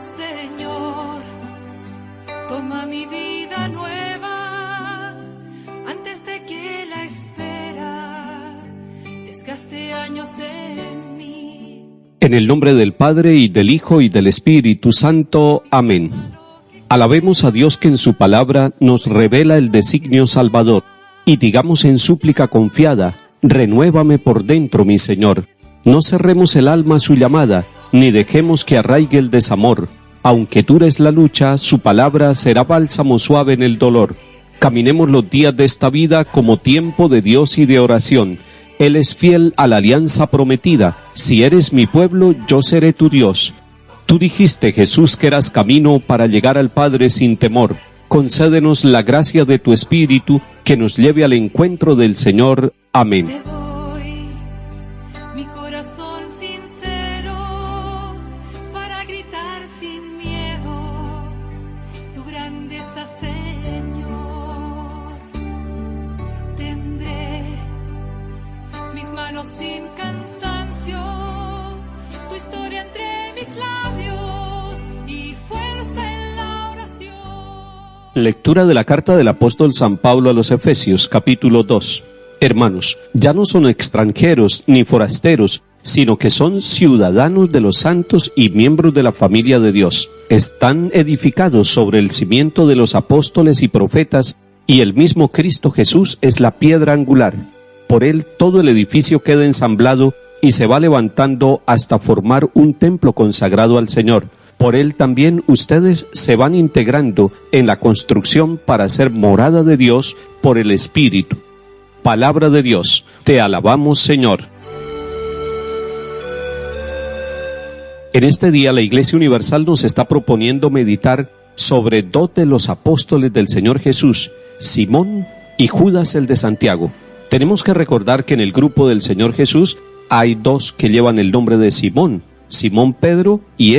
Señor, toma mi vida nueva antes de que la espera desgaste años en mí. En el nombre del Padre, y del Hijo, y del Espíritu Santo. Amén. Alabemos a Dios que en su palabra nos revela el designio salvador, y digamos en súplica confiada: renuévame por dentro, mi Señor. No cerremos el alma a su llamada, ni dejemos que arraigue el desamor. Aunque dura es la lucha, su palabra será bálsamo suave en el dolor. Caminemos los días de esta vida como tiempo de Dios y de oración. Él es fiel a la alianza prometida. Si eres mi pueblo, yo seré tu Dios. Tú dijiste, Jesús, que eras camino para llegar al Padre sin temor. Concédenos la gracia de tu Espíritu, que nos lleve al encuentro del Señor. Amén. Te doy mi corazón sincero para gritar sin miedo tu grandeza, Señor. Tendré mis manos sin cansancio, tu historia entre mis labios y fuerza en la oración. Lectura de la carta del apóstol San Pablo a los Efesios, capítulo 2. Hermanos, ya no son extranjeros ni forasteros, sino que son ciudadanos de los santos y miembros de la familia de Dios. Están edificados sobre el cimiento de los apóstoles y profetas, y el mismo Cristo Jesús es la piedra angular. Por él todo el edificio queda ensamblado y se va levantando hasta formar un templo consagrado al Señor. Por él también ustedes se van integrando en la construcción para ser morada de Dios por el Espíritu. Palabra de Dios, te alabamos, Señor. En este día la Iglesia Universal nos está proponiendo meditar sobre dos de los apóstoles del Señor Jesús, Simón y Judas el de Santiago. Tenemos que recordar que en el grupo del Señor Jesús hay dos que llevan el nombre de Simón, Simón Pedro y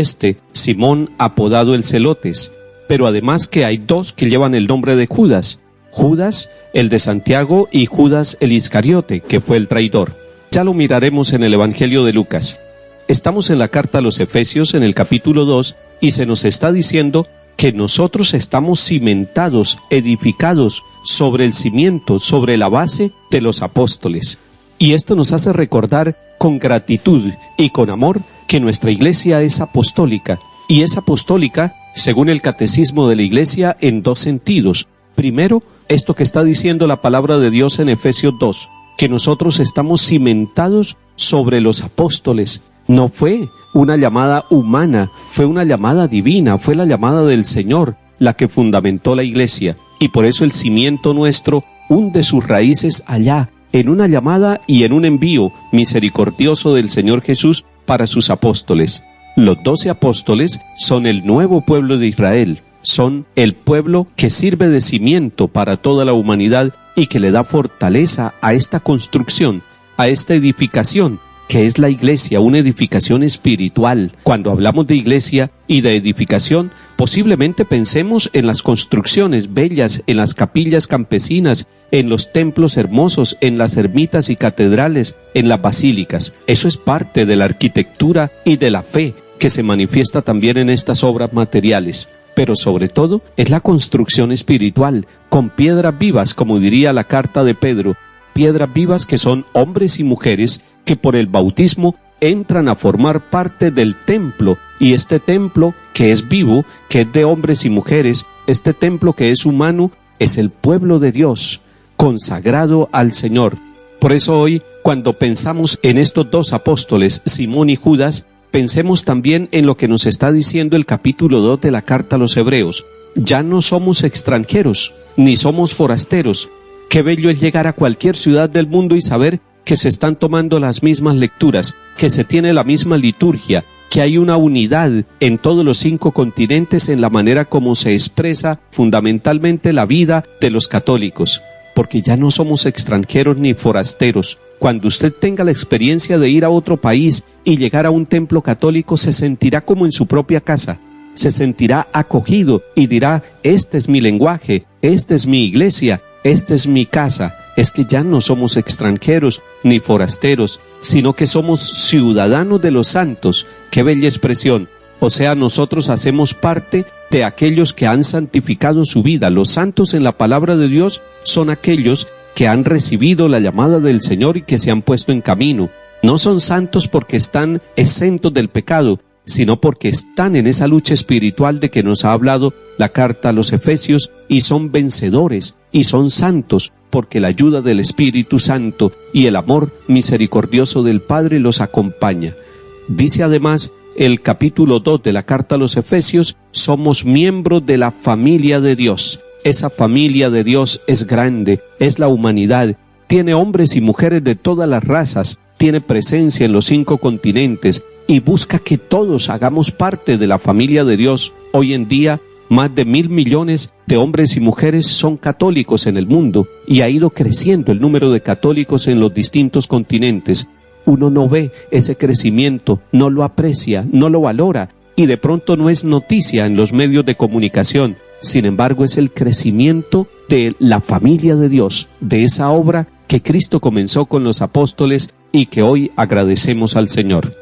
Simón apodado el Celotes, pero además que hay dos que llevan el nombre de Judas, Judas el de Santiago y Judas el Iscariote, que fue el traidor. Ya lo miraremos en el Evangelio de Lucas. Estamos en la carta a los Efesios en el capítulo 2 y se nos está diciendo que nosotros estamos cimentados, edificados sobre el cimiento, sobre la base de los apóstoles. Y esto nos hace recordar con gratitud y con amor que nuestra iglesia es apostólica. Y es apostólica, según el catecismo de la iglesia, en dos sentidos. Primero, esto que está diciendo la palabra de Dios en Efesios 2, que nosotros estamos cimentados sobre los apóstoles. No fue una llamada humana, fue una llamada divina, fue la llamada del Señor la que fundamentó la iglesia. Y por eso el cimiento nuestro hunde sus raíces allá, en una llamada y en un envío misericordioso del Señor Jesús para sus apóstoles. Los 12 apóstoles son el nuevo pueblo de Israel. Son el pueblo que sirve de cimiento para toda la humanidad y que le da fortaleza a esta construcción, a esta edificación, que es la iglesia, una edificación espiritual. Cuando hablamos de iglesia y de edificación, posiblemente pensemos en las construcciones bellas, en las capillas campesinas, en los templos hermosos, en las ermitas y catedrales, en las basílicas. Eso es parte de la arquitectura y de la fe que se manifiesta también en estas obras materiales. Pero sobre todo es la construcción espiritual, con piedras vivas, como diría la carta de Pedro, piedras vivas que son hombres y mujeres que por el bautismo entran a formar parte del templo, y este templo que es vivo, que es de hombres y mujeres, este templo que es humano, es el pueblo de Dios, consagrado al Señor. Por eso hoy, cuando pensamos en estos dos apóstoles, Simón y Judas, pensemos también en lo que nos está diciendo el capítulo 2 de la carta a los Hebreos. Ya no somos extranjeros, ni somos forasteros. Qué bello es llegar a cualquier ciudad del mundo y saber que se están tomando las mismas lecturas, que se tiene la misma liturgia, que hay una unidad en todos los 5 continentes en la manera como se expresa fundamentalmente la vida de los católicos. Porque ya no somos extranjeros ni forasteros. Cuando usted tenga la experiencia de ir a otro país y llegar a un templo católico, se sentirá como en su propia casa, se sentirá acogido y dirá: este es mi lenguaje, esta es mi iglesia, esta es mi casa. Es que ya no somos extranjeros ni forasteros, sino que somos ciudadanos de los santos. ¡Qué bella expresión! O sea, nosotros hacemos parte de aquellos que han santificado su vida. Los santos en la palabra de Dios son aquellos que han recibido la llamada del Señor y que se han puesto en camino. No son santos porque están exentos del pecado, sino porque están en esa lucha espiritual de que nos ha hablado la carta a los Efesios, y son vencedores y son santos porque la ayuda del Espíritu Santo y el amor misericordioso del Padre los acompaña. Dice además el capítulo 2 de la carta a los Efesios: somos miembros de la familia de Dios. Esa familia de Dios es grande, es la humanidad, tiene hombres y mujeres de todas las razas, tiene presencia en los 5 continentes y busca que todos hagamos parte de la familia de Dios. Hoy en día, más de 1.000 millones de hombres y mujeres son católicos en el mundo, y ha ido creciendo el número de católicos en los distintos continentes. Uno no ve ese crecimiento, no lo aprecia, no lo valora, y de pronto no es noticia en los medios de comunicación. Sin embargo, es el crecimiento de la familia de Dios, de esa obra que Cristo comenzó con los apóstoles y que hoy agradecemos al Señor.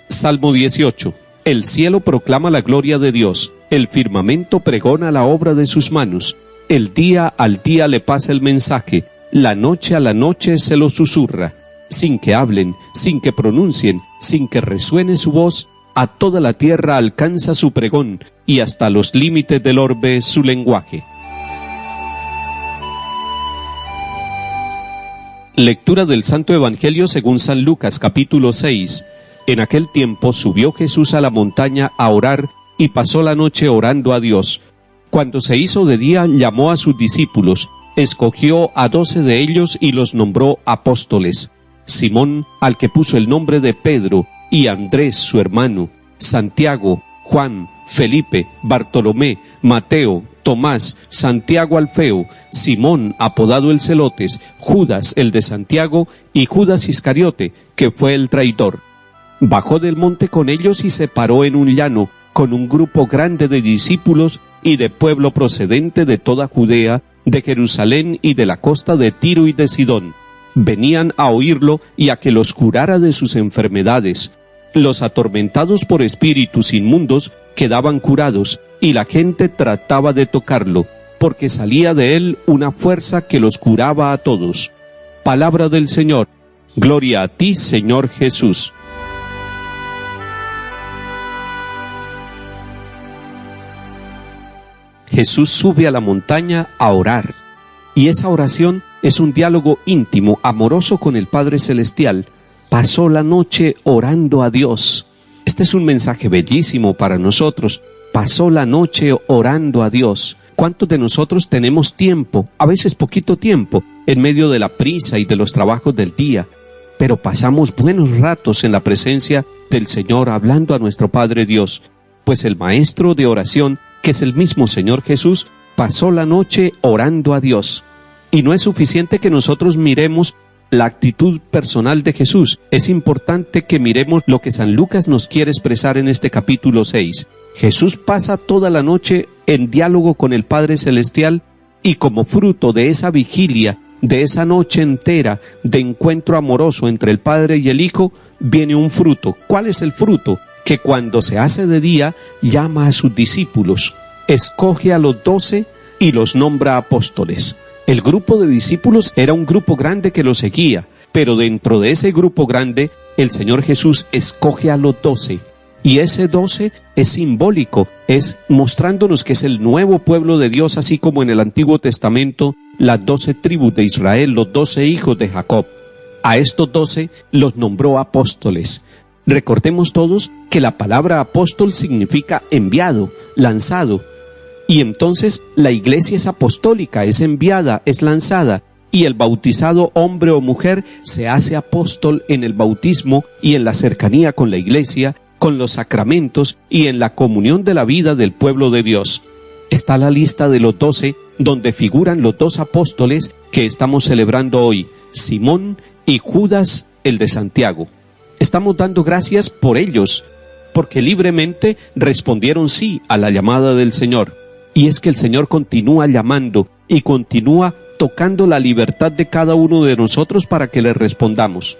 Salmo 18. El cielo proclama la gloria de Dios, el firmamento pregona la obra de sus manos. El día al día le pasa el mensaje, la noche a la noche se lo susurra. Sin que hablen, sin que pronuncien, sin que resuene su voz, a toda la tierra alcanza su pregón, y hasta los límites del orbe su lenguaje. Lectura del Santo Evangelio según San Lucas, capítulo 6. En aquel tiempo subió Jesús a la montaña a orar, y pasó la noche orando a Dios. Cuando se hizo de día, llamó a sus discípulos, escogió a 12 de ellos y los nombró apóstoles: Simón, al que puso el nombre de Pedro, y Andrés su hermano, Santiago, Juan, Felipe, Bartolomé, Mateo, Tomás, Santiago Alfeo, Simón apodado el Celotes, Judas el de Santiago, y Judas Iscariote, que fue el traidor. Bajó del monte con ellos y se paró en un llano, con un grupo grande de discípulos y de pueblo procedente de toda Judea, de Jerusalén y de la costa de Tiro y de Sidón. Venían a oírlo y a que los curara de sus enfermedades. Los atormentados por espíritus inmundos quedaban curados, y la gente trataba de tocarlo, porque salía de él una fuerza que los curaba a todos. Palabra del Señor. Gloria a ti, Señor Jesús. Jesús sube a la montaña a orar, y esa oración es un diálogo íntimo, amoroso con el Padre Celestial. Pasó la noche orando a Dios. Este es un mensaje bellísimo para nosotros. Pasó la noche orando a Dios. ¿Cuántos de nosotros tenemos tiempo, a veces poquito tiempo, en medio de la prisa y de los trabajos del día? Pero pasamos buenos ratos en la presencia del Señor hablando a nuestro Padre Dios. Pues el maestro de oración, que es el mismo Señor Jesús, pasó la noche orando a Dios. Y no es suficiente que nosotros miremos la actitud personal de Jesús. Es importante que miremos lo que San Lucas nos quiere expresar en este capítulo 6. Jesús pasa toda la noche en diálogo con el Padre Celestial, y como fruto de esa vigilia, de esa noche entera de encuentro amoroso entre el Padre y el Hijo, viene un fruto. ¿Cuál es el fruto? Que cuando se hace de día, llama a sus discípulos, escoge a los 12 y los nombra apóstoles. El grupo de discípulos era un grupo grande que lo seguía, pero dentro de ese grupo grande, el Señor Jesús escoge a los 12. Y ese 12 es simbólico, es mostrándonos que es el nuevo pueblo de Dios, así como en el Antiguo Testamento, las 12 tribus de Israel, los 12 hijos de Jacob. A estos 12 los nombró apóstoles. Recordemos todos que la palabra apóstol significa enviado, lanzado. Y entonces la iglesia es apostólica, es enviada, es lanzada. Y el bautizado hombre o mujer se hace apóstol en el bautismo y en la cercanía con la iglesia, con los sacramentos y en la comunión de la vida del pueblo de Dios. Está la lista de los 12, donde figuran los 2 apóstoles que estamos celebrando hoy, Simón y Judas el de Santiago. Estamos dando gracias por ellos, porque libremente respondieron sí a la llamada del Señor. Y es que el Señor continúa llamando y continúa tocando la libertad de cada uno de nosotros para que le respondamos.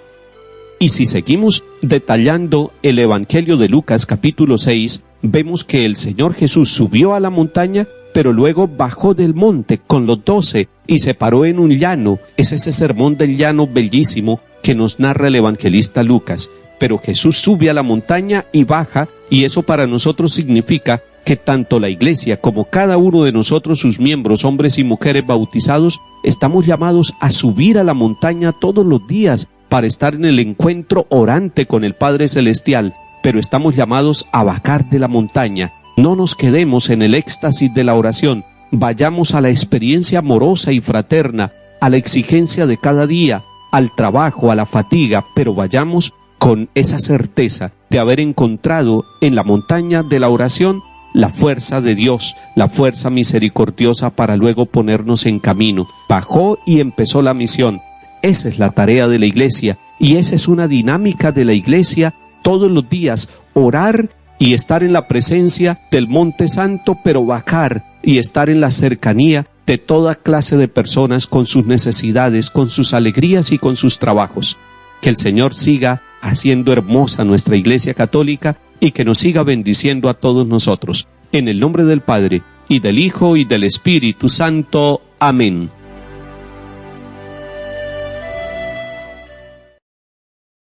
Y si seguimos detallando el Evangelio de Lucas capítulo 6, vemos que el Señor Jesús subió a la montaña, pero luego bajó del monte con los 12 y se paró en un llano. Es ese sermón del llano bellísimo que nos narra el evangelista Lucas. Pero Jesús sube a la montaña y baja, y eso para nosotros significa que tanto la iglesia como cada uno de nosotros, sus miembros, hombres y mujeres bautizados, estamos llamados a subir a la montaña todos los días para estar en el encuentro orante con el Padre Celestial, pero estamos llamados a bajar de la montaña. No nos quedemos en el éxtasis de la oración, vayamos a la experiencia amorosa y fraterna, a la exigencia de cada día, al trabajo, a la fatiga, pero vayamos con esa certeza de haber encontrado en la montaña de la oración la fuerza de Dios, la fuerza misericordiosa para luego ponernos en camino. Bajó y empezó la misión. Esa es la tarea de la iglesia y esa es una dinámica de la iglesia todos los días, orar y estar en la presencia del Monte Santo, pero bajar y estar en la cercanía de toda clase de personas con sus necesidades, con sus alegrías y con sus trabajos. Que el Señor siga haciendo hermosa nuestra Iglesia Católica y que nos siga bendiciendo a todos nosotros. En el nombre del Padre, y del Hijo, y del Espíritu Santo. Amén.